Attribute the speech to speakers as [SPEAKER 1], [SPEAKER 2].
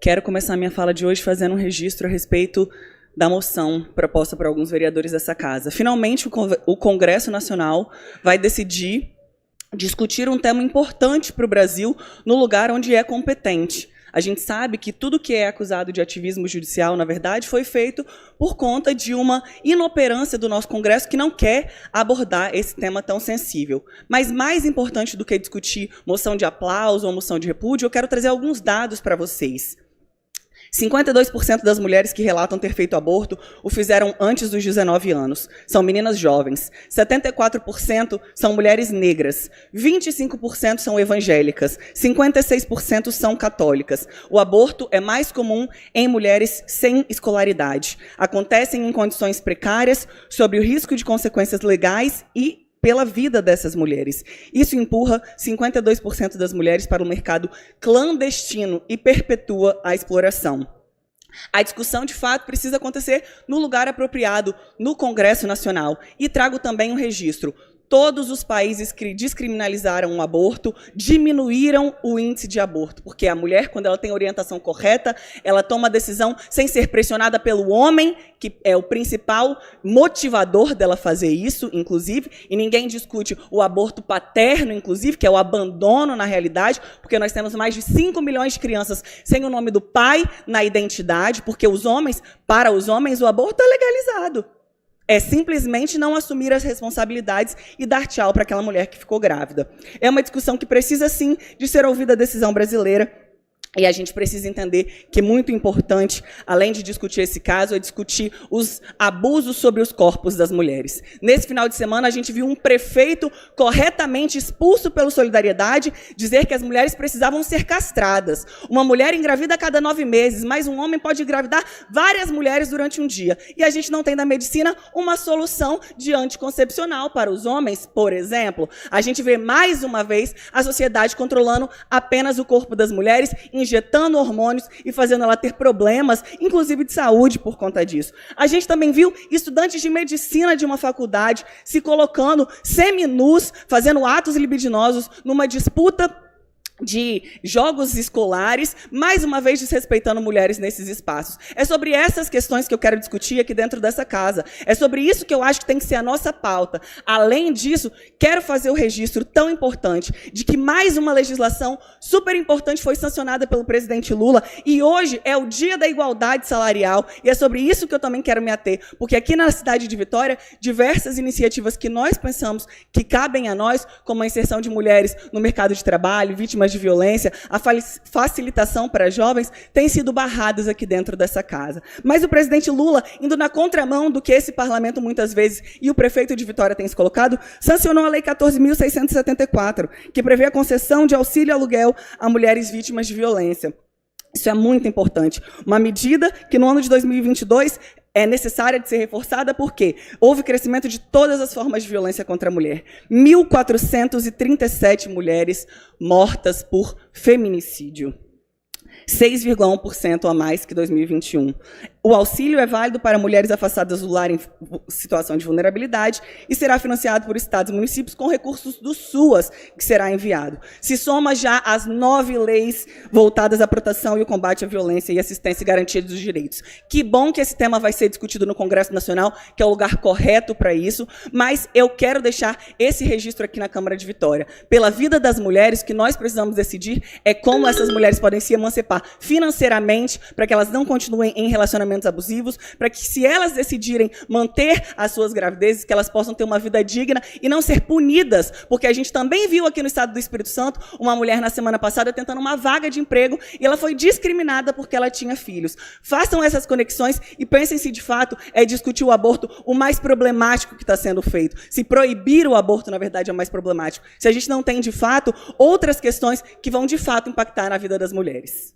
[SPEAKER 1] quero começar a minha fala de hoje fazendo um registro a respeito da moção proposta por alguns vereadores dessa casa. Finalmente, o Congresso Nacional vai discutir um tema importante para o Brasil no lugar onde é competente. A gente sabe que tudo que é acusado de ativismo judicial, na verdade, foi feito por conta de uma inoperância do nosso Congresso que não quer abordar esse tema tão sensível. Mas mais importante do que discutir moção de aplauso ou moção de repúdio, eu quero trazer alguns dados para vocês. 52% das mulheres que relatam ter feito aborto o fizeram antes dos 19 anos. São meninas jovens. 74% são mulheres negras. 25% são evangélicas. 56% são católicas. O aborto é mais comum em mulheres sem escolaridade. Acontecem em condições precárias, sob o risco de consequências legais e pela vida dessas mulheres. Isso empurra 52% das mulheres para o mercado clandestino e perpetua a exploração. A discussão, de fato, precisa acontecer no lugar apropriado, no Congresso Nacional. E trago também um registro. Todos os países que descriminalizaram o aborto diminuíram o índice de aborto, porque a mulher, quando ela tem a orientação correta, ela toma a decisão sem ser pressionada pelo homem, que é o principal motivador dela fazer isso, inclusive, e ninguém discute o aborto paterno, inclusive, que é o abandono na realidade, porque nós temos mais de 5 milhões de crianças sem o nome do pai na identidade, porque para os homens, o aborto é legalizado. É simplesmente não assumir as responsabilidades e dar tchau para aquela mulher que ficou grávida. É uma discussão que precisa, sim, de ser ouvida a decisão brasileira. E a gente precisa entender que é muito importante, além de discutir esse caso, é discutir os abusos sobre os corpos das mulheres. Nesse final de semana, a gente viu um prefeito corretamente expulso pelo Solidariedade dizer que as mulheres precisavam ser castradas. Uma mulher engravida a cada 9 meses, mas um homem pode engravidar várias mulheres durante um dia. E a gente não tem na medicina uma solução de anticoncepcional para os homens, por exemplo. A gente vê mais uma vez a sociedade controlando apenas o corpo das mulheres, injetando hormônios e fazendo ela ter problemas, inclusive de saúde, por conta disso. A gente também viu estudantes de medicina de uma faculdade se colocando seminus, fazendo atos libidinosos numa disputa de jogos escolares, mais uma vez desrespeitando mulheres nesses espaços. É sobre essas questões que eu quero discutir aqui dentro dessa casa. É sobre isso que eu acho que tem que ser a nossa pauta. Além disso, quero fazer o registro tão importante de que mais uma legislação super importante foi sancionada pelo presidente Lula e hoje é o Dia da Igualdade Salarial e é sobre isso que eu também quero me ater, porque aqui na cidade de Vitória, diversas iniciativas que nós pensamos que cabem a nós, como a inserção de mulheres no mercado de trabalho, vítimas de violência, a facilitação para jovens, têm sido barradas aqui dentro dessa casa. Mas o presidente Lula, indo na contramão do que esse parlamento muitas vezes e o prefeito de Vitória tem se colocado, sancionou a Lei 14.674, que prevê a concessão de auxílio aluguel a mulheres vítimas de violência. Isso é muito importante. Uma medida que no ano de 2022 é necessária de ser reforçada porque houve crescimento de todas as formas de violência contra a mulher. 1.437 mulheres mortas por feminicídio. 6,1% a mais que 2021. O auxílio é válido para mulheres afastadas do lar em situação de vulnerabilidade e será financiado por estados e municípios com recursos do SUAS, que será enviado. Se soma já as 9 leis voltadas à proteção e o combate à violência e assistência e garantia dos direitos. Que bom que esse tema vai ser discutido no Congresso Nacional, que é o lugar correto para isso, mas eu quero deixar esse registro aqui na Câmara de Vitória. Pela vida das mulheres, o que nós precisamos decidir é como essas mulheres podem se emancipar financeiramente, para que elas não continuem em relacionamentos abusivos, para que, se elas decidirem manter as suas gravidezes, que elas possam ter uma vida digna e não ser punidas, porque a gente também viu aqui no estado do Espírito Santo uma mulher na semana passada tentando uma vaga de emprego e ela foi discriminada porque ela tinha filhos. Façam essas conexões e pensem se, de fato, é discutir o aborto o mais problemático que está sendo feito. Se proibir o aborto, na verdade, é o mais problemático. Se a gente não tem, de fato, outras questões que vão, de fato, impactar na vida das mulheres.